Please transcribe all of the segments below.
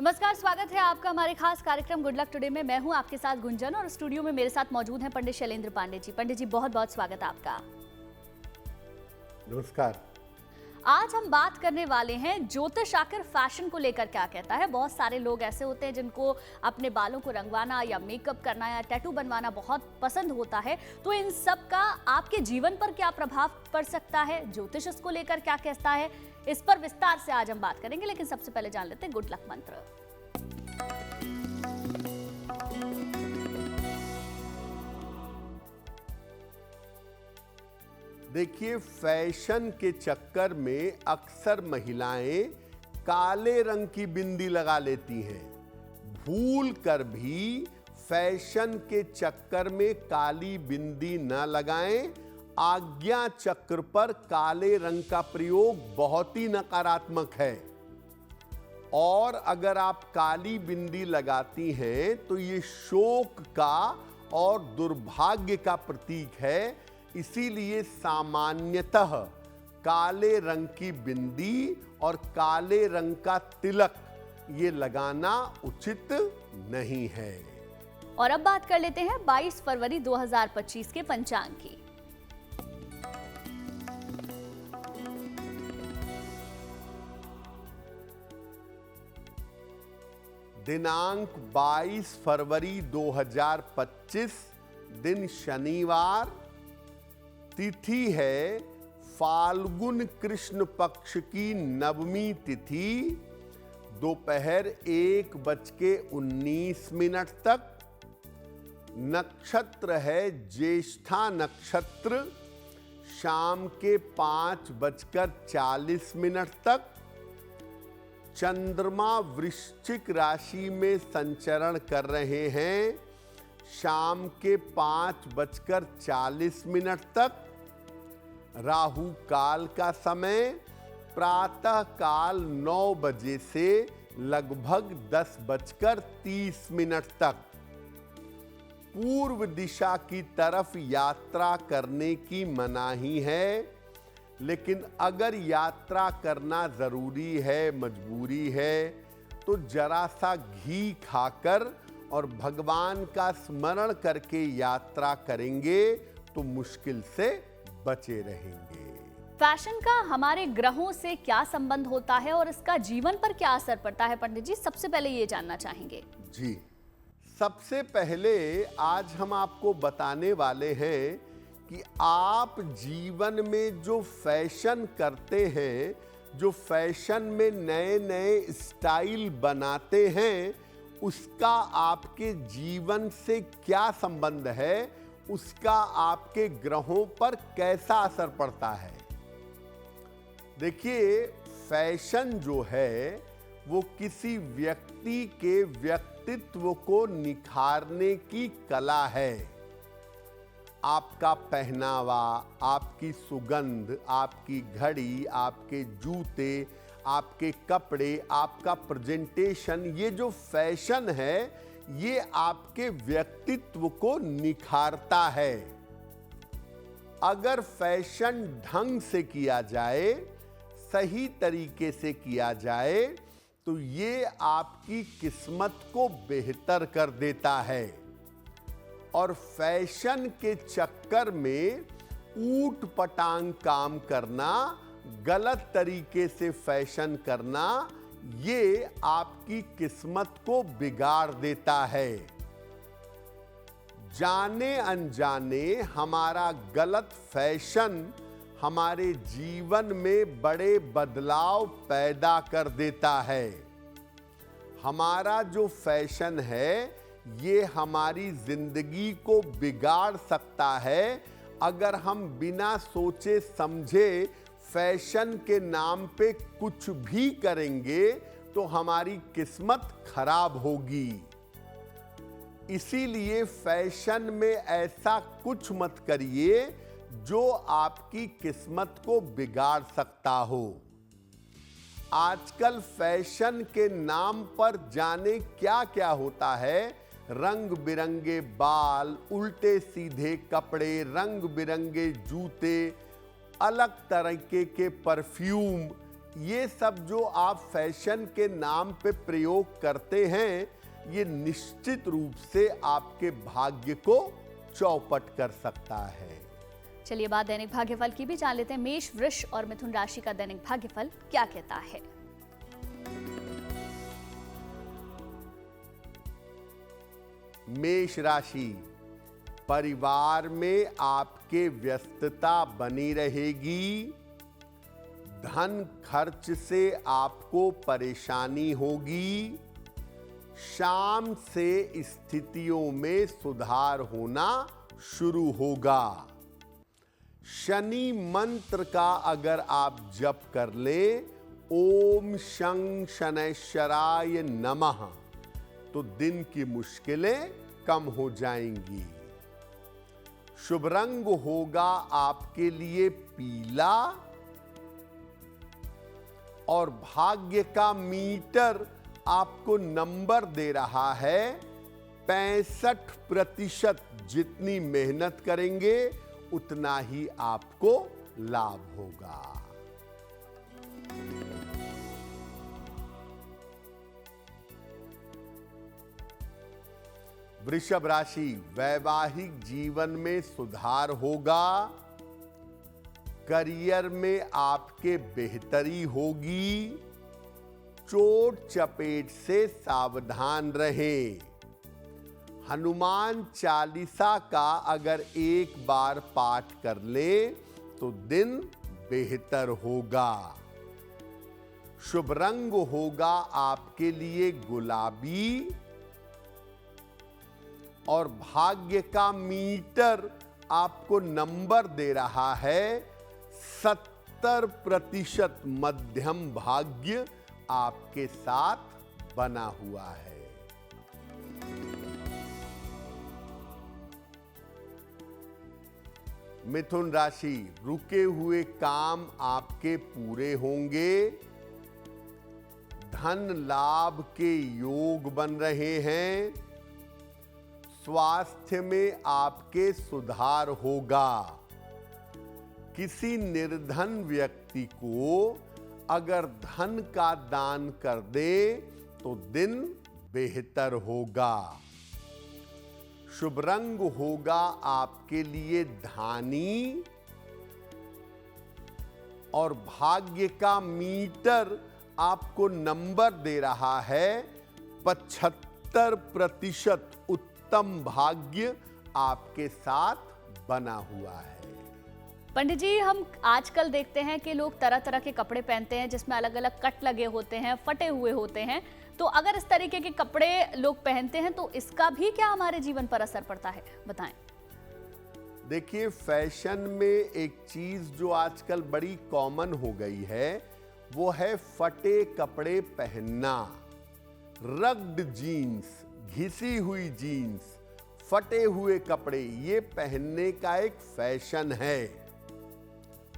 नमस्कार, स्वागत है आपका हमारे खास कार्यक्रम गुड लक टुडे में। मैं हूं आपके साथ गुंजन और स्टूडियो में मेरे साथ मौजूद हैं पंडित शैलेंद्र पांडे जी। पंडित जी, बहुत बहुत स्वागत है आपका। नमस्कार। आज हम बात करने वाले हैं ज्योतिष आखिर फैशन को लेकर क्या कहता है। बहुत सारे लोग ऐसे होते हैं जिनको अपने बालों को रंगवाना या मेकअप करना या टैटू बनवाना बहुत पसंद होता है, तो इन सब का आपके जीवन पर क्या प्रभाव पड़ सकता है, ज्योतिष इसको लेकर क्या कहता है, इस पर विस्तार से आज हम बात करेंगे। लेकिन सबसे पहले जान लेते हैं गुड लक मंत्र। देखिए, फैशन के चक्कर में अक्सर महिलाएं काले रंग की बिंदी लगा लेती हैं। भूल कर भी फैशन के चक्कर में काली बिंदी न लगाएं। आज्ञा चक्र पर काले रंग का प्रयोग बहुत ही नकारात्मक है, और अगर आप काली बिंदी लगाती हैं तो ये शोक का और दुर्भाग्य का प्रतीक है। इसीलिए सामान्यतः काले रंग की बिंदी और काले रंग का तिलक ये लगाना उचित नहीं है। और अब बात कर लेते हैं 22 फरवरी 2025 के पंचांग की। दिनांक 22 फरवरी 2025, दिन शनिवार, तिथि है फाल्गुन कृष्ण पक्ष की नवमी तिथि, दोपहर 1:19 तक। नक्षत्र है ज्येष्ठा नक्षत्र, शाम के 5:40 तक। चंद्रमा वृश्चिक राशि में संचरण कर रहे हैं, शाम के 5:40 तक। राहु काल का समय प्रातः काल 9 बजे से लगभग 10:30 तक। पूर्व दिशा की तरफ यात्रा करने की मनाही है, लेकिन अगर यात्रा करना जरूरी है, मजबूरी है, तो जरा सा घी खाकर और भगवान का स्मरण करके यात्रा करेंगे तो मुश्किल से बचे रहेंगे। फैशन का हमारे ग्रहों से क्या संबंध होता है और इसका जीवन पर क्या असर पड़ता है पंडित जी, सबसे पहले ये जानना चाहेंगे। जी, सबसे पहले आज हम आपको बताने वाले हैं कि आप जीवन में जो फैशन करते हैं, जो फैशन में नए नए स्टाइल बनाते हैं, उसका आपके जीवन से क्या संबंध है, उसका आपके ग्रहों पर कैसा असर पड़ता है। देखिए, फैशन जो है वो किसी व्यक्ति के व्यक्तित्व को निखारने की कला है। आपका पहनावा, आपकी सुगंध, आपकी घड़ी, आपके जूते, आपके कपड़े, आपका प्रेजेंटेशन, ये जो फैशन है ये आपके व्यक्तित्व को निखारता है। अगर फैशन ढंग से किया जाए, सही तरीके से किया जाए, तो ये आपकी किस्मत को बेहतर कर देता है। और फैशन के चक्कर में ऊट पटांग काम करना, गलत तरीके से फैशन करना, ये आपकी किस्मत को बिगाड़ देता है। जाने अनजाने हमारा गलत फैशन हमारे जीवन में बड़े बदलाव पैदा कर देता है। हमारा जो फैशन है ये हमारी जिंदगी को बिगाड़ सकता है। अगर हम बिना सोचे समझे फैशन के नाम पे कुछ भी करेंगे तो हमारी किस्मत खराब होगी। इसीलिए फैशन में ऐसा कुछ मत करिए जो आपकी किस्मत को बिगाड़ सकता हो। आजकल फैशन के नाम पर जाने क्या क्या होता है। रंग बिरंगे बाल, उल्टे सीधे कपड़े, रंग बिरंगे जूते, अलग तरीके के परफ्यूम, ये सब जो आप फैशन के नाम पे प्रयोग करते हैं, ये निश्चित रूप से आपके भाग्य को चौपट कर सकता है। चलिए बात दैनिक भाग्यफल की भी जान लेते हैं। मेष, वृष और मिथुन राशि का दैनिक भाग्यफल क्या कहता है। मेष राशि, परिवार में आपके व्यस्तता बनी रहेगी। धन खर्च से आपको परेशानी होगी। शाम से स्थितियों में सुधार होना शुरू होगा। शनि मंत्र का अगर आप जप कर ले, ओम शं शनैश्चराय नमः, तो दिन की मुश्किलें कम हो जाएंगी। शुभ रंग होगा आपके लिए पीला और भाग्य का मीटर आपको नंबर दे रहा है 65%। जितनी मेहनत करेंगे उतना ही आपको लाभ होगा। वृषभ राशि, वैवाहिक जीवन में सुधार होगा। करियर में आपके बेहतरी होगी। चोट चपेट से सावधान रहें। हनुमान चालीसा का अगर एक बार पाठ कर ले तो दिन बेहतर होगा। शुभ रंग होगा आपके लिए गुलाबी और भाग्य का मीटर आपको नंबर दे रहा है 70%। मध्यम भाग्य आपके साथ बना हुआ है। मिथुन राशि, रुके हुए काम आपके पूरे होंगे। धन लाभ के योग बन रहे हैं। स्वास्थ्य में आपके सुधार होगा। किसी निर्धन व्यक्ति को अगर धन का दान कर दे तो दिन बेहतर होगा। शुभ रंग होगा आपके लिए धानी और भाग्य का मीटर आपको नंबर दे रहा है 75%। उत्तम भाग्य आपके साथ बना हुआ है। पंडित जी, हम आजकल देखते हैं कि लोग तरह तरह के कपड़े पहनते हैं जिसमें अलग अलग कट लगे होते हैं, फटे हुए होते हैं। तो अगर इस तरीके के कपड़े लोग पहनते हैं तो इसका भी क्या हमारे जीवन पर असर पड़ता है, बताएं। देखिए, फैशन में एक चीज जो आजकल बड़ी कॉमन हो गई है वो है फटे कपड़े पहनना। रग्ड जीन्स, घिसी हुई जीन्स, फटे हुए कपड़े, ये पहनने का एक फैशन है।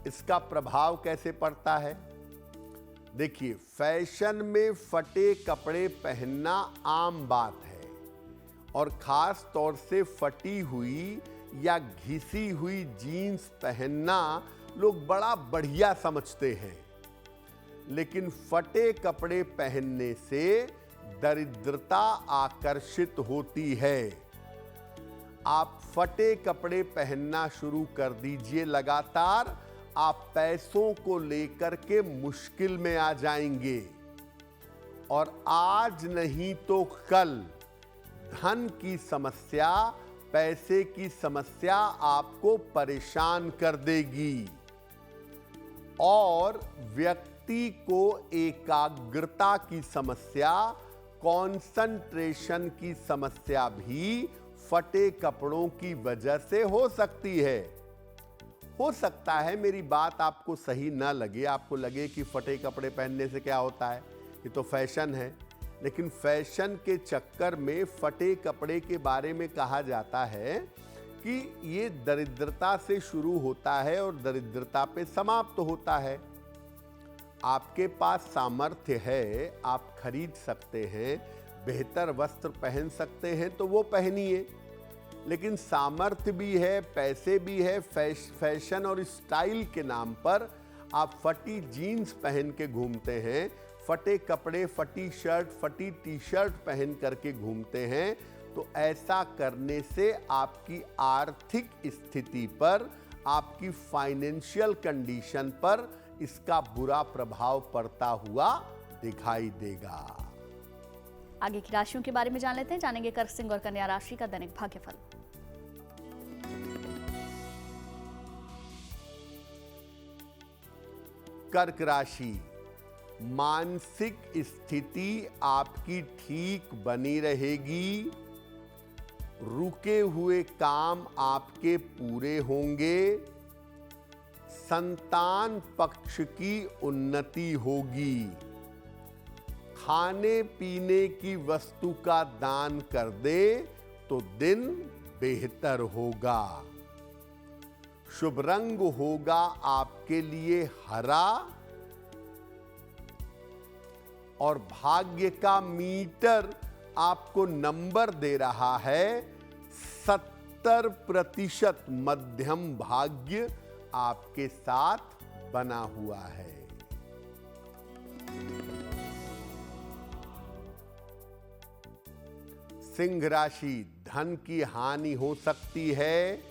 इसका प्रभाव कैसे पड़ता है? देखिए, फैशन में फटे कपड़े पहनना आम बात है और खास तौर से फटी हुई या घिसी हुई जीन्स पहनना लोग बड़ा बढ़िया समझते हैं। लेकिन फटे कपड़े पहनने से दरिद्रता आकर्षित होती है। आप फटे कपड़े पहनना शुरू कर दीजिए लगातार, आप पैसों को लेकर के मुश्किल में आ जाएंगे और आज नहीं तो कल धन की समस्या, पैसे की समस्या आपको परेशान कर देगी और व्यक्ति को एकाग्रता की समस्या, कंसंट्रेशन की समस्या भी फटे कपड़ों की वजह से हो सकती है। हो सकता है मेरी बात आपको सही ना लगे, आपको लगे कि फटे कपड़े पहनने से क्या होता है, ये तो फैशन है। लेकिन फैशन के चक्कर में फटे कपड़े के बारे में कहा जाता है कि ये दरिद्रता से शुरू होता है और दरिद्रता पे समाप्त होता है। आपके पास सामर्थ्य है, आप खरीद सकते हैं, बेहतर वस्त्र पहन सकते हैं तो वो पहनिए। लेकिन सामर्थ्य भी है, पैसे भी है, फैशन और स्टाइल के नाम पर आप फटी जीन्स पहन के घूमते हैं, फटे कपड़े, फटी शर्ट, फटी टी शर्ट पहन करके घूमते हैं, तो ऐसा करने से आपकी आर्थिक स्थिति पर, आपकी फाइनेंशियल कंडीशन पर इसका बुरा प्रभाव पड़ता हुआ दिखाई देगा। आगे की राशियों के बारे में जान लेते हैं। जानेंगे कर्क सिंह और कन्या राशि का दैनिक भाग्यफल। कर्क राशि, मानसिक स्थिति आपकी ठीक बनी रहेगी। रुके हुए काम आपके पूरे होंगे। संतान पक्ष की उन्नति होगी। खाने पीने की वस्तु का दान कर दे तो दिन बेहतर होगा। शुभ रंग होगा आपके लिए हरा और भाग्य का मीटर आपको नंबर दे रहा है 70% मध्यम भाग्य आपके साथ बना हुआ है। सिंह राशि, धन की हानि हो सकती है।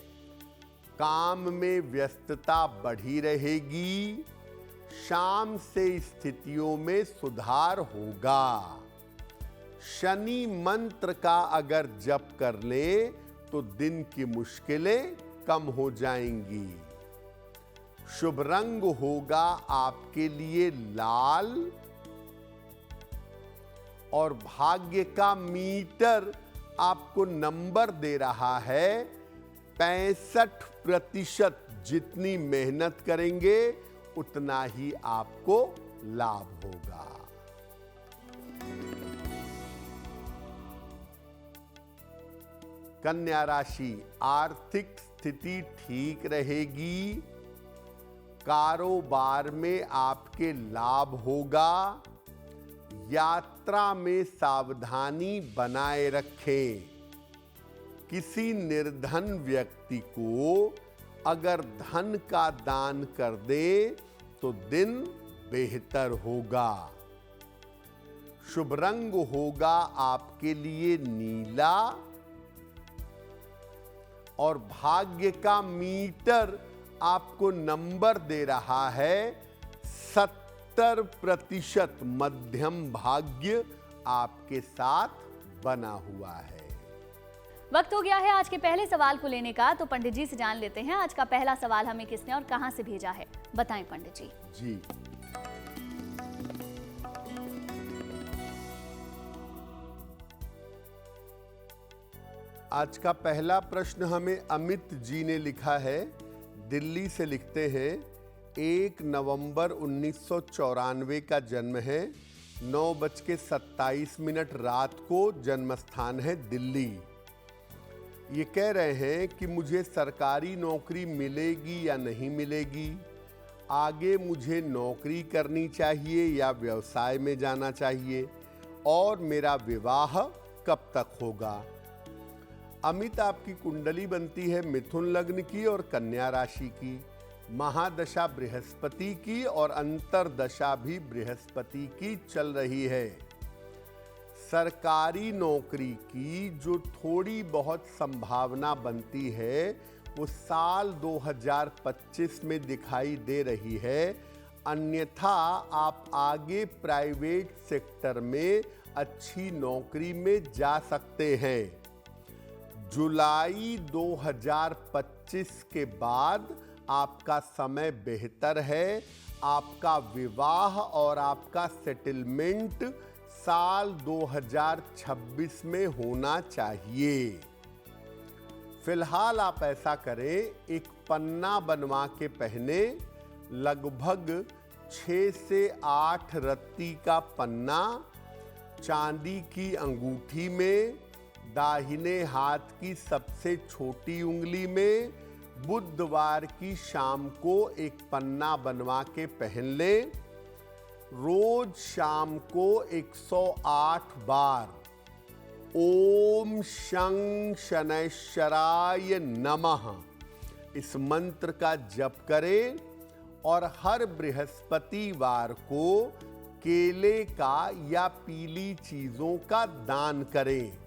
काम में व्यस्तता बढ़ी रहेगी। शाम से स्थितियों में सुधार होगा। शनि मंत्र का अगर जप कर ले तो दिन की मुश्किलें कम हो जाएंगी। शुभ रंग होगा आपके लिए लाल और भाग्य का मीटर आपको नंबर दे रहा है 65%। जितनी मेहनत करेंगे उतना ही आपको लाभ होगा। कन्या राशि, आर्थिक स्थिति ठीक रहेगी। कारोबार में आपके लाभ होगा। यात्रा में सावधानी बनाए रखें। किसी निर्धन व्यक्ति को अगर धन का दान कर दे तो दिन बेहतर होगा। शुभ रंग होगा आपके लिए नीला और भाग्य का मीटर आपको नंबर दे रहा है 70% मध्यम भाग्य आपके साथ बना हुआ है। वक्त हो गया है आज के पहले सवाल को लेने का, तो पंडित जी से जान लेते हैं आज का पहला सवाल हमें किसने और कहां से भेजा है। बताएं पंडित जी। जी, आज का पहला प्रश्न हमें अमित जी ने लिखा है। दिल्ली से लिखते हैं। 1 नवंबर 1994 का जन्म है। 9:27 रात को जन्म स्थान है दिल्ली। ये कह रहे हैं कि मुझे सरकारी नौकरी मिलेगी या नहीं मिलेगी, आगे मुझे नौकरी करनी चाहिए या व्यवसाय में जाना चाहिए, और मेरा विवाह कब तक होगा। अमित, आपकी कुंडली बनती है मिथुन लग्न की और कन्या राशि की। महादशा बृहस्पति की और अंतरदशा भी बृहस्पति की चल रही है। सरकारी नौकरी की जो थोड़ी बहुत संभावना बनती है वो साल 2025 में दिखाई दे रही है। अन्यथा आप आगे प्राइवेट सेक्टर में अच्छी नौकरी में जा सकते हैं। जुलाई 2025 के बाद आपका समय बेहतर है। आपका विवाह और आपका सेटलमेंट साल 2026 में होना चाहिए। फिलहाल आप ऐसा करें, एक पन्ना बनवा के पहने। लगभग 6 से 8 रत्ती का पन्ना चांदी की अंगूठी में, दाहिने हाथ की सबसे छोटी उंगली में, बुधवार की शाम को एक पन्ना बनवा के पहन ले। रोज शाम को 108 बार ओम शं शनैश्चराय नमः इस मंत्र का जप करें और हर बृहस्पतिवार को केले का या पीली चीजों का दान करें।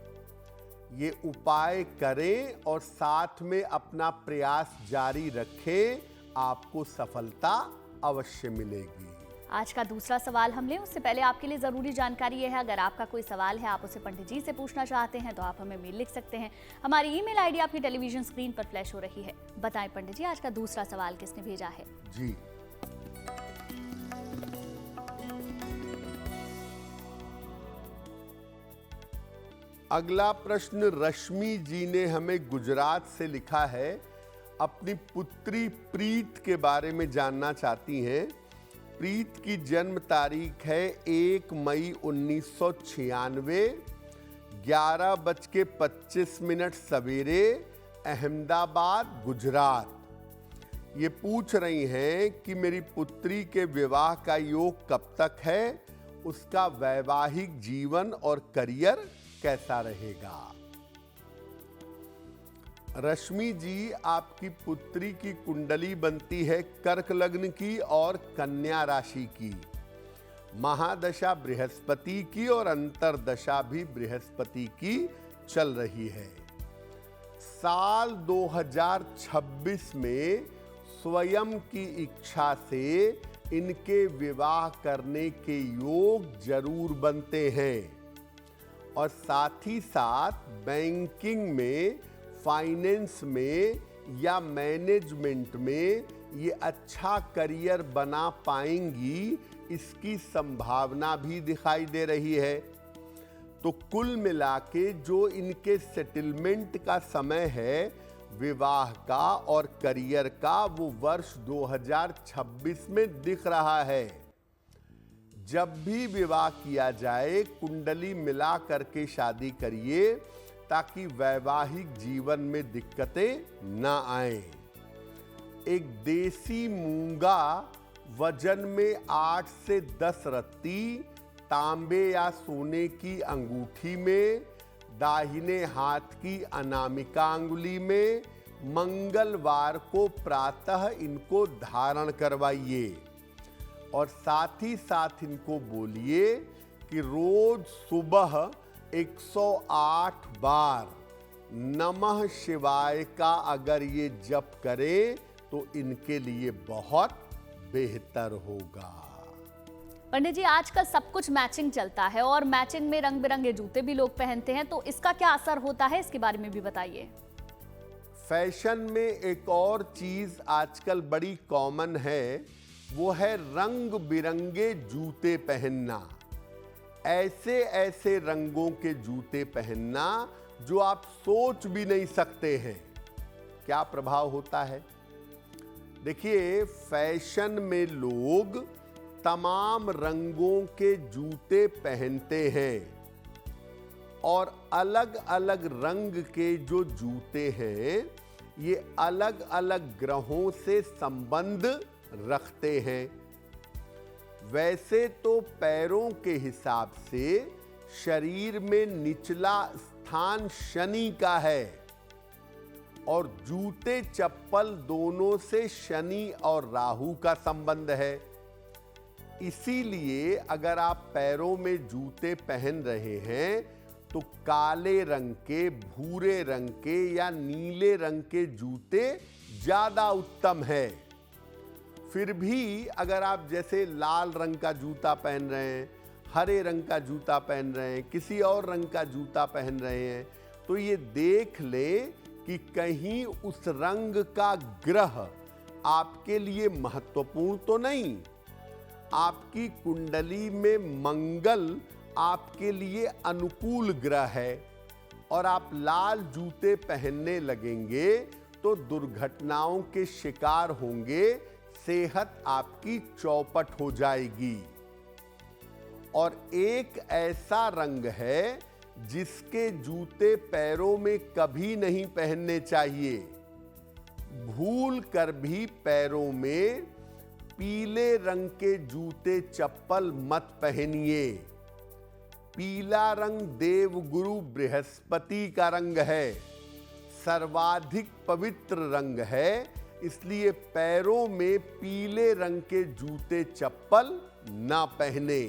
ये उपाय करें और साथ में अपना प्रयास जारी रखें, आपको सफलता अवश्य मिलेगी। आज का दूसरा सवाल हम लें उससे पहले आपके लिए ज़रूरी जानकारी यह है, अगर आपका कोई सवाल है, आप उसे पंडित जी से पूछना चाहते हैं तो आप हमें मेल लिख सकते हैं। हमारी ईमेल आईडी आपकी टेलीविजन स्क्रीन पर फ्लैश हो रही है। बताएं पंडित जी, आज का दूसरा सवाल किसने भेजा है? जी, अगला प्रश्न रश्मि जी ने हमें गुजरात से लिखा है। अपनी पुत्री प्रीत के बारे में जानना चाहती हैं। प्रीत की जन्म तारीख है 1 मई 1996, 11:25 सवेरे, अहमदाबाद, गुजरात। ये पूछ रही हैं कि मेरी पुत्री के विवाह का योग कब तक है, उसका वैवाहिक जीवन और करियर कैसा रहेगा। रश्मि जी, आपकी पुत्री की कुंडली बनती है कर्क लग्न की और कन्या राशि की। महादशा बृहस्पति की और अंतरदशा भी बृहस्पति की चल रही है। साल 2026 में स्वयं की इच्छा से इनके विवाह करने के योग जरूर बनते हैं और साथ ही साथ बैंकिंग में, फाइनेंस में या मैनेजमेंट में ये अच्छा करियर बना पाएंगी, इसकी संभावना भी दिखाई दे रही है। तो कुल मिला के जो इनके सेटलमेंट का समय है विवाह का और करियर का, वो वर्ष 2026 में दिख रहा है। जब भी विवाह किया जाए कुंडली मिला करके शादी करिए ताकि वैवाहिक जीवन में दिक्कतें ना आए। एक देसी मूंगा वजन में 8 से 10 रत्ती तांबे या सोने की अंगूठी में, दाहिने हाथ की अनामिका अंगुली में, मंगलवार को प्रातः इनको धारण करवाइए और साथ ही साथ इनको बोलिए कि रोज सुबह 108 बार नमः शिवाय का अगर ये जप करें तो इनके लिए बहुत बेहतर होगा। पंडित जी, आजकल सब कुछ मैचिंग चलता है और मैचिंग में रंग बिरंगे जूते भी लोग पहनते हैं, तो इसका क्या असर होता है, इसके बारे में भी बताइए। फैशन में एक और चीज आजकल बड़ी कॉमन है, वो है रंग बिरंगे जूते पहनना। ऐसे ऐसे रंगों के जूते पहनना जो आप सोच भी नहीं सकते हैं क्या प्रभाव होता है। देखिए, फैशन में लोग तमाम रंगों के जूते पहनते हैं और अलग अलग रंग के जो जूते हैं ये अलग अलग ग्रहों से संबंध रखते हैं। वैसे तो पैरों के हिसाब से शरीर में निचला स्थान शनि का है और जूते चप्पल दोनों से शनि और राहु का संबंध है। इसीलिए अगर आप पैरों में जूते पहन रहे हैं तो काले रंग के, भूरे रंग के या नीले रंग के जूते ज्यादा उत्तम है। फिर भी अगर आप जैसे लाल रंग का जूता पहन रहे हैं, हरे रंग का जूता पहन रहे हैं, किसी और रंग का जूता पहन रहे हैं, तो ये देख लें कि कहीं उस रंग का ग्रह आपके लिए महत्वपूर्ण तो नहीं। आपकी कुंडली में मंगल आपके लिए अनुकूल ग्रह है और आप लाल जूते पहनने लगेंगे तो दुर्घटनाओं के शिकार होंगे, सेहत आपकी चौपट हो जाएगी। और एक ऐसा रंग है जिसके जूते पैरों में कभी नहीं पहनने चाहिए। भूल कर भी पैरों में पीले रंग के जूते चप्पल मत पहनिए। पीला रंग देवगुरु बृहस्पति का रंग है, सर्वाधिक पवित्र रंग है, इसलिए पैरों में पीले रंग के जूते चप्पल ना पहने।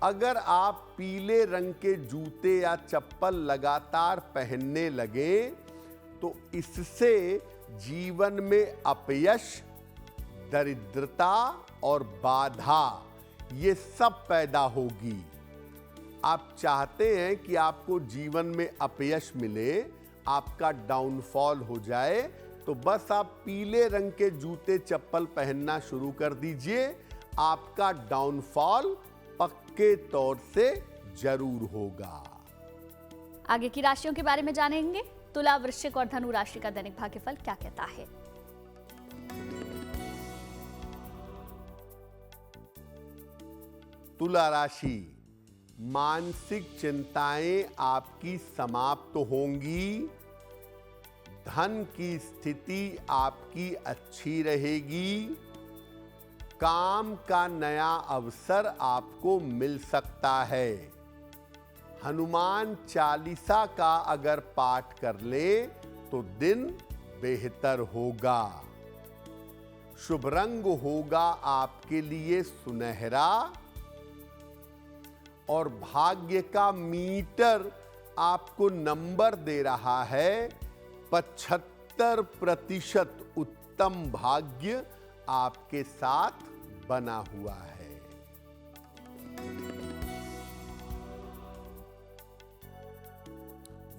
अगर आप पीले रंग के जूते या चप्पल लगातार पहनने लगे तो इससे जीवन में अपयश, दरिद्रता और बाधा ये सब पैदा होगी। आप चाहते हैं कि आपको जीवन में अपयश मिले, आपका डाउनफॉल हो जाए, तो बस आप पीले रंग के जूते चप्पल पहनना शुरू कर दीजिए। आपका डाउनफॉल पक्के तौर से जरूर होगा। आगे की राशियों के बारे में जानेंगे। तुला, वृश्चिक और धनु राशि का दैनिक भाग्यफल क्या कहता है। तुला राशि, मानसिक चिंताएं आपकी समाप्त होंगी। धन की स्थिति आपकी अच्छी रहेगी। काम का नया अवसर आपको मिल सकता है। हनुमान चालीसा का अगर पाठ कर ले तो दिन बेहतर होगा। शुभ रंग होगा आपके लिए सुनहरा और भाग्य का मीटर आपको नंबर दे रहा है 75% उत्तम भाग्य आपके साथ बना हुआ है।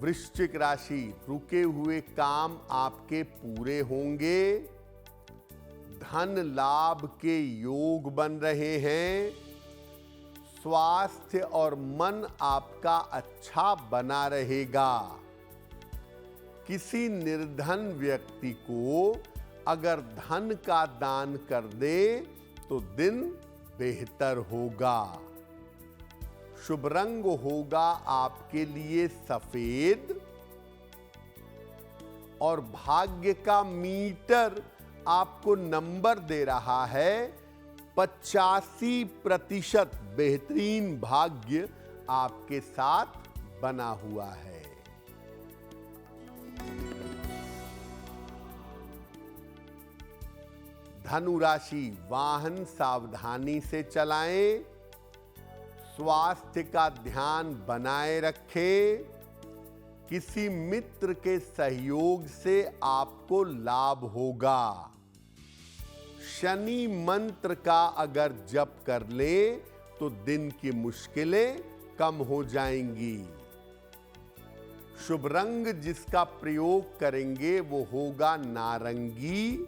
वृश्चिक राशि, रुके हुए काम आपके पूरे होंगे। धन लाभ के योग बन रहे हैं। स्वास्थ्य और मन आपका अच्छा बना रहेगा। किसी निर्धन व्यक्ति को अगर धन का दान कर दे तो दिन बेहतर होगा। शुभ रंग होगा आपके लिए सफेद और भाग्य का मीटर आपको नंबर दे रहा है 85% बेहतरीन भाग्य आपके साथ बना हुआ है। धनु राशि, वाहन सावधानी से चलाएं। स्वास्थ्य का ध्यान बनाए रखें। किसी मित्र के सहयोग से आपको लाभ होगा। शनि मंत्र का अगर जप कर ले तो दिन की मुश्किलें कम हो जाएंगी। शुभ रंग जिसका प्रयोग करेंगे वो होगा नारंगी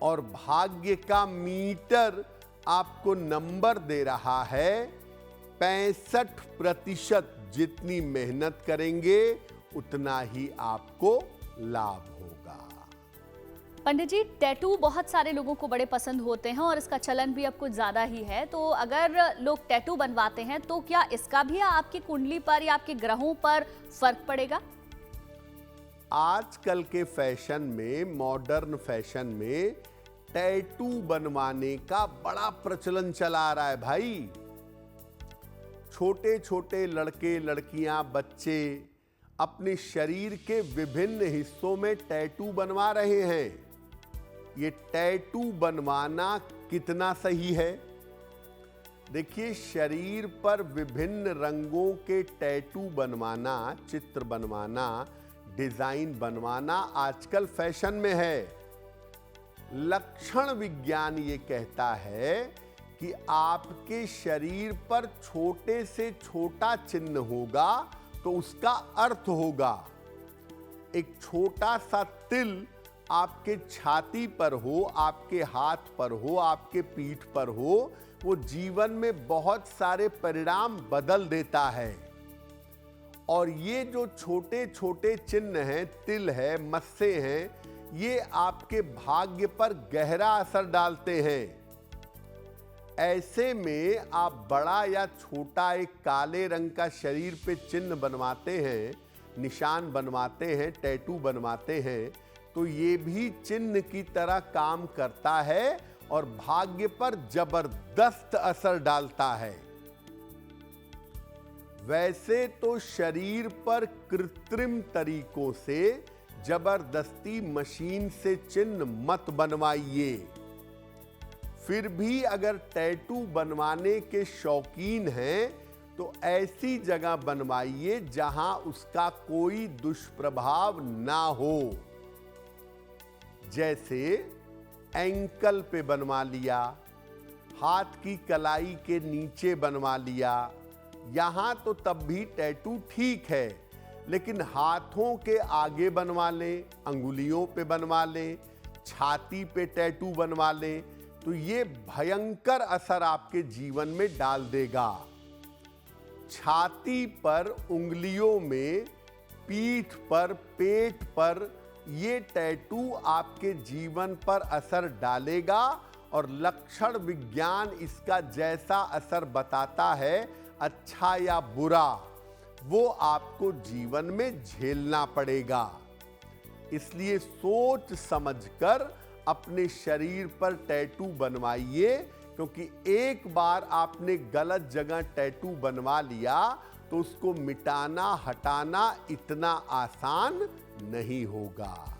और भाग्य का मीटर आपको नंबर दे रहा है 65%। जितनी मेहनत करेंगे उतना ही आपको लाभ होगा। पंडित जी, टैटू बहुत सारे लोगों को बड़े पसंद होते हैं और इसका चलन भी अब कुछ ज्यादा ही है। तो अगर लोग टैटू बनवाते हैं तो क्या इसका भी आपकी कुंडली पर या आपके ग्रहों पर फर्क पड़ेगा? आजकल के फैशन में, मॉडर्न फैशन में टैटू बनवाने का बड़ा प्रचलन चला आ रहा है भाई। छोटे छोटे लड़के, लड़कियां, बच्चे अपने शरीर के विभिन्न हिस्सों में टैटू बनवा रहे हैं। ये टैटू बनवाना कितना सही है? देखिए, शरीर पर विभिन्न रंगों के टैटू बनवाना, चित्र बनवाना, डिजाइन बनवाना आजकल फैशन में है। लक्षण विज्ञान ये कहता है कि आपके शरीर पर छोटे से छोटा चिन्ह होगा तो उसका अर्थ होगा। एक छोटा सा तिल आपके छाती पर हो, आपके हाथ पर हो, आपके पीठ पर हो, वो जीवन में बहुत सारे परिणाम बदल देता है। और ये जो छोटे छोटे चिन्ह हैं, तिल है, मस्से हैं, ये आपके भाग्य पर गहरा असर डालते हैं। ऐसे में आप बड़ा या छोटा एक काले रंग का शरीर पे चिन्ह बनवाते हैं, निशान बनवाते हैं, टैटू बनवाते हैं, तो ये भी चिन्ह की तरह काम करता है और भाग्य पर जबरदस्त असर डालता है। वैसे तो शरीर पर कृत्रिम तरीकों से जबरदस्ती मशीन से चिन्ह मत बनवाइए। फिर भी अगर टैटू बनवाने के शौकीन हैं तो ऐसी जगह बनवाइए जहां उसका कोई दुष्प्रभाव ना हो। जैसे एंकल पे बनवा लिया, हाथ की कलाई के नीचे बनवा लिया। यहां तो तब भी टैटू ठीक है, लेकिन हाथों के आगे बनवा लें, अंगुलियों पे बनवा लें, छाती पे टैटू बनवा लें तो ये भयंकर असर आपके जीवन में डाल देगा। छाती पर, उंगलियों में, पीठ पर, पेट पर ये टैटू आपके जीवन पर असर डालेगा और लक्षण विज्ञान इसका जैसा असर बताता है, अच्छा या बुरा, वो आपको जीवन में झेलना पड़ेगा। इसलिए सोच समझकर अपने शरीर पर टैटू बनवाइए, क्योंकि एक बार आपने गलत जगह टैटू बनवा लिया तो उसको मिटाना, हटाना इतना आसान नहीं होगा।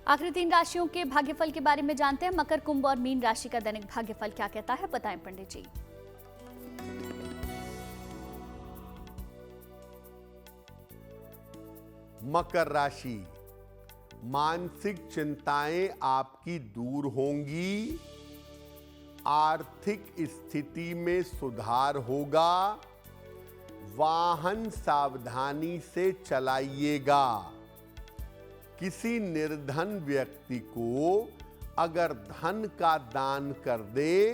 आखिरी 3 राशियों के भाग्यफल के बारे में जानते हैं। मकर, कुंभ और मीन राशि का दैनिक भाग्यफल क्या कहता है, बताएं पंडित जी। मकर राशि, मानसिक चिंताएं आपकी दूर होंगी, आर्थिक स्थिति में सुधार होगा, वाहन सावधानी से चलाइएगा। किसी निर्धन व्यक्ति को अगर धन का दान कर दे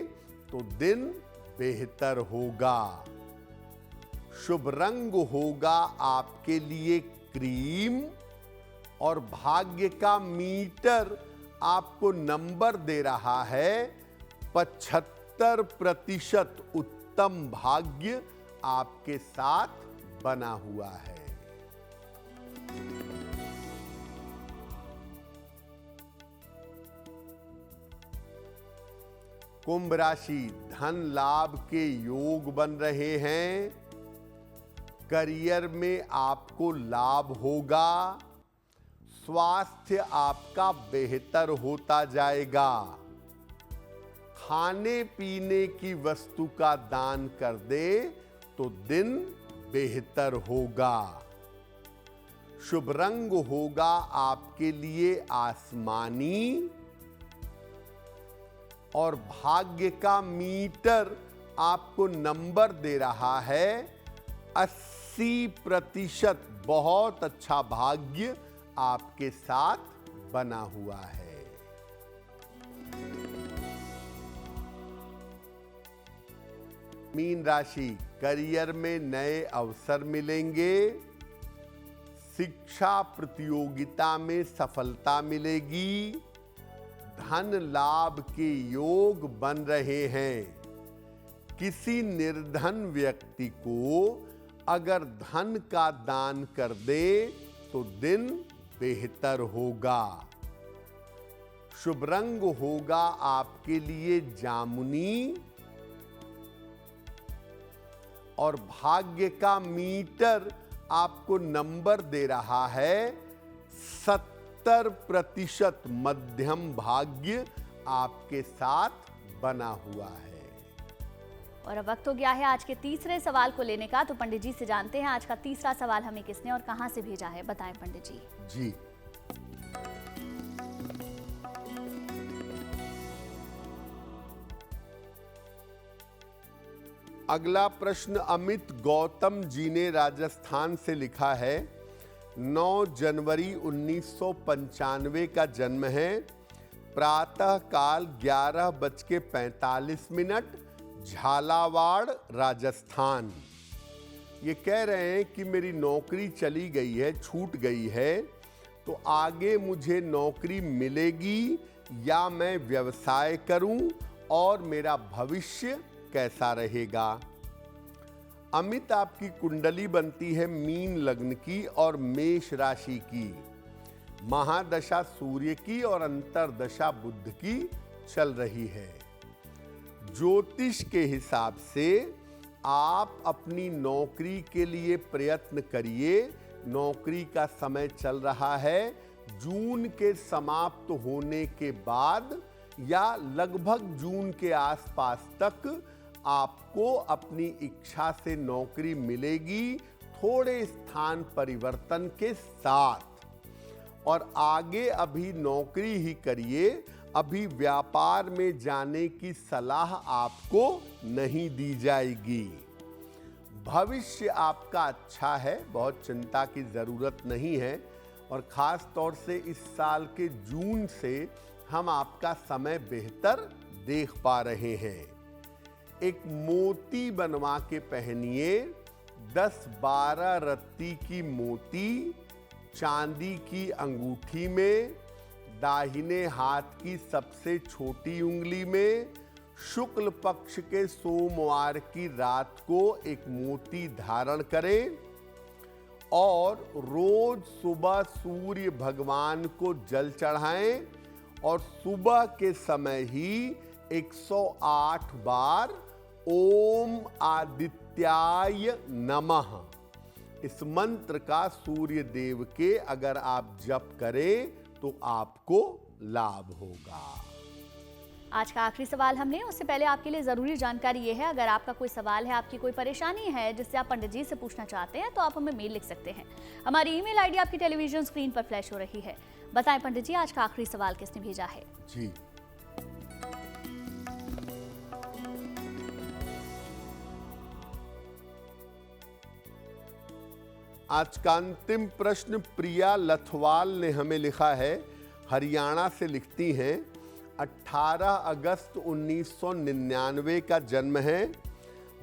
तो दिन बेहतर होगा। शुभ रंग होगा आपके लिए क्रीम और भाग्य का मीटर आपको नंबर दे रहा है 75% उत्तम भाग्य आपके साथ बना हुआ है। कुंभ राशि, धन लाभ के योग बन रहे हैं। करियर में आपको लाभ होगा। स्वास्थ्य आपका बेहतर होता जाएगा। खाने पीने की वस्तु का दान कर दे तो दिन बेहतर होगा। शुभ रंग होगा आपके लिए आसमानी और भाग्य का मीटर आपको नंबर दे रहा है 80%। बहुत अच्छा भाग्य आपके साथ बना हुआ है। मीन राशि, करियर में नए अवसर मिलेंगे। शिक्षा प्रतियोगिता में सफलता मिलेगी। धन लाभ के योग बन रहे हैं। किसी निर्धन व्यक्ति को अगर धन का दान कर दे तो दिन बेहतर होगा। शुभ रंग होगा आपके लिए जामुनी और भाग्य का मीटर आपको नंबर दे रहा है 70%। मध्यम भाग्य आपके साथ बना हुआ है। और अब वक्त हो गया है आज के तीसरे सवाल को लेने का, तो पंडित जी से जानते हैं आज का तीसरा सवाल हमें किसने और कहां से भेजा है, बताएं पंडित जी। जी, अगला प्रश्न अमित गौतम जी ने राजस्थान से लिखा है। 9 जनवरी 1995 का जन्म है। प्रातः काल 11:45, झालावाड़, राजस्थान। ये कह रहे हैं कि मेरी नौकरी चली गई है, छूट गई है, तो आगे मुझे नौकरी मिलेगी या मैं व्यवसाय करूं और मेरा भविष्य कैसा रहेगा। अमित, आपकी कुंडली बनती है मीन लग्न की और मेष राशि की। महादशा सूर्य की और अंतरदशा बुध की चल रही है। ज्योतिष के हिसाब से आप अपनी नौकरी के लिए प्रयत्न करिए, नौकरी का समय चल रहा है। जून के समाप्त होने के बाद या लगभग जून के आसपास तक आपको अपनी इच्छा से नौकरी मिलेगी, थोड़े स्थान परिवर्तन के साथ। और आगे अभी नौकरी ही करिए, अभी व्यापार में जाने की सलाह आपको नहीं दी जाएगी। भविष्य आपका अच्छा है, बहुत चिंता की जरूरत नहीं है। और खास तौर से इस साल के जून से हम आपका समय बेहतर देख पा रहे हैं। एक मोती बनवा के पहनिए, 10-12 रत्ती की मोती चांदी की अंगूठी में, दाहिने हाथ की सबसे छोटी उंगली में। शुक्ल पक्ष के सोमवार की रात को एक मोती धारण करें और रोज सुबह सूर्य भगवान को जल चढ़ाएं और सुबह के समय ही 108 बार ओम आदित्याय नमः इस मंत्र का सूर्य देव के अगर आप जप करें तो आपको लाभ होगा। आज का आखिरी सवाल हमने, उससे पहले आपके लिए ज़रूरी जानकारी ये है, अगर आपका कोई सवाल है, आपकी कोई परेशानी है जिससे आप पंडित जी से पूछना चाहते हैं, तो आप हमें मेल लिख सकते हैं। हमारी ईमेल आईडी आपकी टेलीविजन स्क्रीन पर फ्लैश हो रही है। बताएं पंडित जी, आज का आखिरी सवाल किसने भेजा है? जी, आज का अंतिम प्रश्न प्रिया लथवाल ने हमें लिखा है, हरियाणा से लिखती हैं। 18 अगस्त 1999 का जन्म है,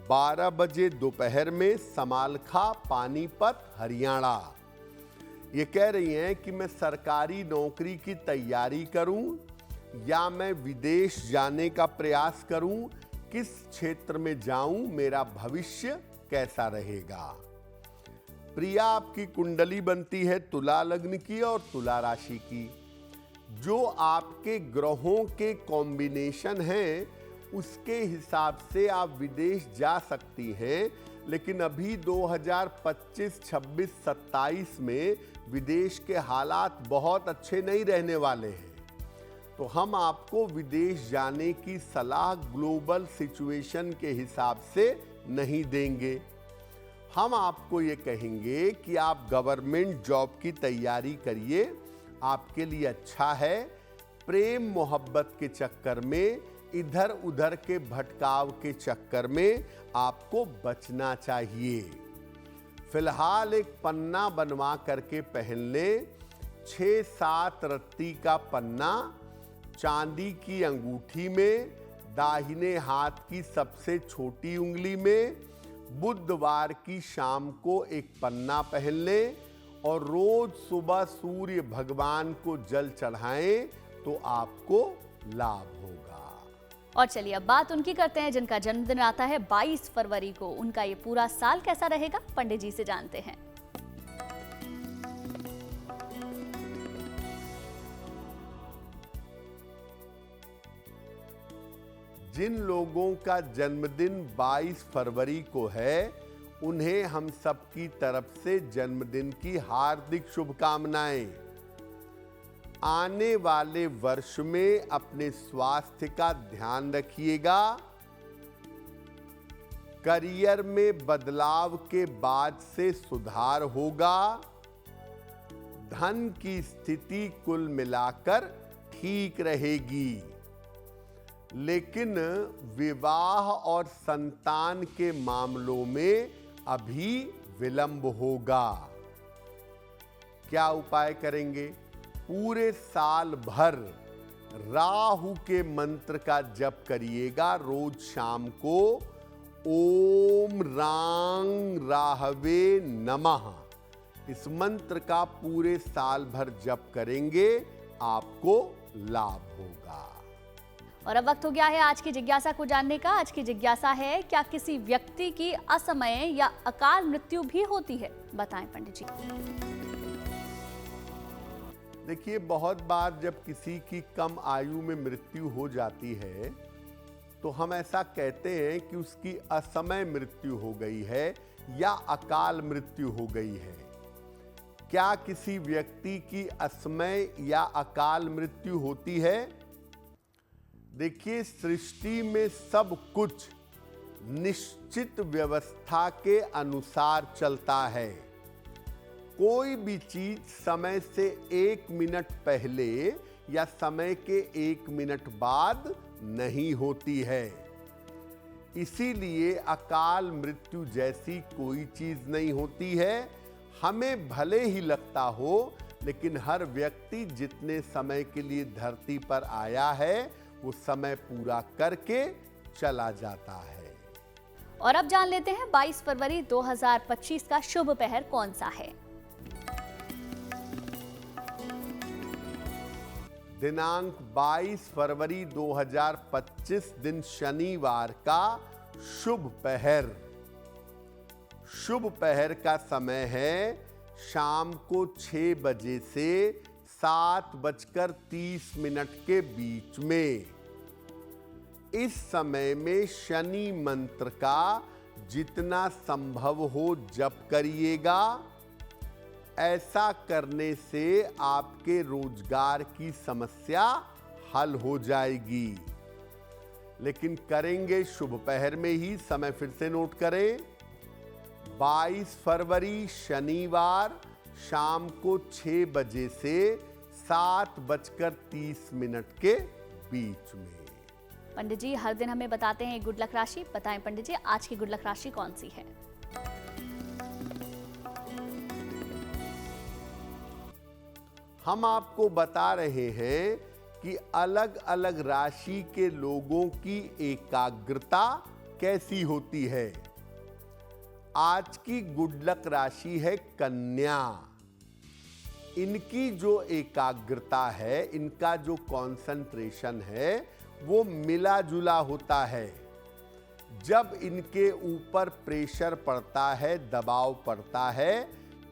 12 बजे दोपहर में, समालखा, पानीपत, हरियाणा। ये कह रही हैं कि मैं सरकारी नौकरी की तैयारी करूं या मैं विदेश जाने का प्रयास करूं, किस क्षेत्र में जाऊं, मेरा भविष्य कैसा रहेगा। प्रिया, आपकी कुंडली बनती है तुला लग्न की और तुला राशि की। जो आपके ग्रहों के कॉम्बिनेशन हैं उसके हिसाब से आप विदेश जा सकती हैं, लेकिन अभी 2025, 26, 27 में विदेश के हालात बहुत अच्छे नहीं रहने वाले हैं। तो हम आपको विदेश जाने की सलाह ग्लोबल सिचुएशन के हिसाब से नहीं देंगे। हम आपको ये कहेंगे कि आप गवर्नमेंट जॉब की तैयारी करिए, आपके लिए अच्छा है। प्रेम मोहब्बत के चक्कर में, इधर उधर के भटकाव के चक्कर में आपको बचना चाहिए। फिलहाल एक पन्ना बनवा करके पहन ले, 6-7 रत्ती का पन्ना चांदी की अंगूठी में, दाहिने हाथ की सबसे छोटी उंगली में। बुधवार की शाम को एक पन्ना पहन लें और रोज सुबह सूर्य भगवान को जल चढ़ाएं तो आपको लाभ होगा। और चलिए अब बात उनकी करते हैं जिनका जन्मदिन आता है 22 फरवरी को। उनका ये पूरा साल कैसा रहेगा, पंडित जी से जानते हैं। जिन लोगों का जन्मदिन 22 फरवरी को है, उन्हें हम सबकी तरफ से जन्मदिन की हार्दिक शुभकामनाएं। आने वाले वर्ष में अपने स्वास्थ्य का ध्यान रखिएगा। करियर में बदलाव के बाद से सुधार होगा। धन की स्थिति कुल मिलाकर ठीक रहेगी, लेकिन विवाह और संतान के मामलों में अभी विलंब होगा। क्या उपाय करेंगे? पूरे साल भर राहु के मंत्र का जप करिएगा। रोज शाम को ओम रांग राहवे नमः इस मंत्र का पूरे साल भर जप करेंगे, आपको लाभ होगा। और अब वक्त हो गया है आज की जिज्ञासा को जानने का। आज की जिज्ञासा है, क्या किसी व्यक्ति की असमय या अकाल मृत्यु भी होती है? बताएं पंडित जी। देखिए, बहुत बार जब किसी की कम आयु में मृत्यु हो जाती है तो हम ऐसा कहते हैं कि उसकी असमय मृत्यु हो गई है या अकाल मृत्यु हो गई है। क्या किसी व्यक्ति की असमय या अकाल मृत्यु होती है? देखिए, सृष्टि में सब कुछ निश्चित व्यवस्था के अनुसार चलता है। कोई भी चीज समय से 1 मिनट पहले या समय के 1 मिनट बाद नहीं होती है। इसीलिए अकाल मृत्यु जैसी कोई चीज नहीं होती है। हमें भले ही लगता हो, लेकिन हर व्यक्ति जितने समय के लिए धरती पर आया है वो समय पूरा करके चला जाता है। और अब जान लेते हैं 22 फरवरी 2025 का शुभ पहर कौन सा है। दिनांक 22 फरवरी 2025 दिन शनिवार का शुभ पहर। शुभ पहर का समय है शाम को 6 बजे से 7:30 के बीच में। इस समय में शनि मंत्र का जितना संभव हो जप करिएगा। ऐसा करने से आपके रोजगार की समस्या हल हो जाएगी। लेकिन करेंगे शुभ पहर में ही। समय फिर से नोट करें, 22 फरवरी शनिवार शाम को 6 बजे से 7:30 के बीच में। पंडित जी हर दिन हमें बताते हैं गुड लक राशि। बताएं पंडित जी, आज की गुड लक राशि कौन सी है? हम आपको बता रहे हैं कि अलग अलग राशि के लोगों की एकाग्रता कैसी होती है। आज की गुड लक राशि है कन्या। इनकी जो एकाग्रता है, इनका जो कंसंट्रेशन है, वो मिला जुला होता है। जब इनके ऊपर प्रेशर पड़ता है, दबाव पड़ता है,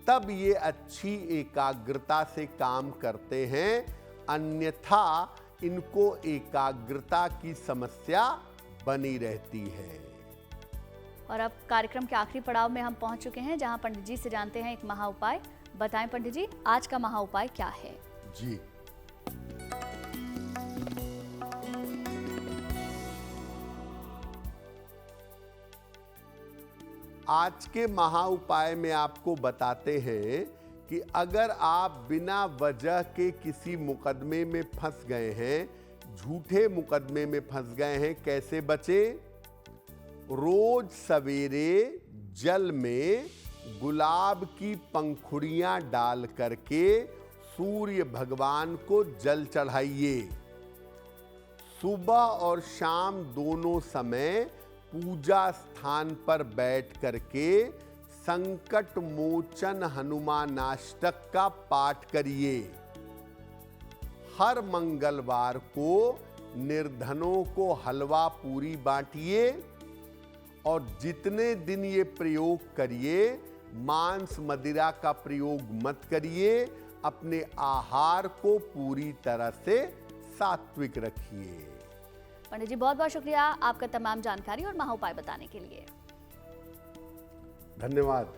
तब ये अच्छी एकाग्रता से काम करते हैं। अन्यथा इनको एकाग्रता की समस्या बनी रहती है। और अब कार्यक्रम के आखिरी पड़ाव में हम पहुंच चुके हैं, जहां पंडित जी से जानते हैं एक महा उपाय। बताएं पंडित जी, आज का महा उपाय क्या है? जी, आज के महा उपाय में आपको बताते हैं कि अगर आप बिना वजह के किसी मुकदमे में फंस गए हैं, झूठे मुकदमे में फंस गए हैं, कैसे बचें? रोज सवेरे जल में गुलाब की पंखुड़ियां डाल करके सूर्य भगवान को जल चढ़ाइए। सुबह और शाम दोनों समय पूजा स्थान पर बैठ करके संकट मोचन हनुमानाष्टक का पाठ करिए। हर मंगलवार को निर्धनों को हलवा पूरी बांटिए। और जितने दिन ये प्रयोग करिए, मांस मदिरा का प्रयोग मत करिए। अपने आहार को पूरी तरह से सात्विक रखिए। पंडित जी बहुत बहुत शुक्रिया आपका तमाम जानकारी और महा उपाय बताने के लिए। धन्यवाद।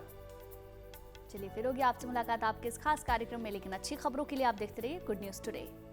चलिए फिर होगी आपसे मुलाकात आपके इस खास कार्यक्रम में, लेकिन अच्छी खबरों के लिए आप देखते रहिए गुड न्यूज टुडे।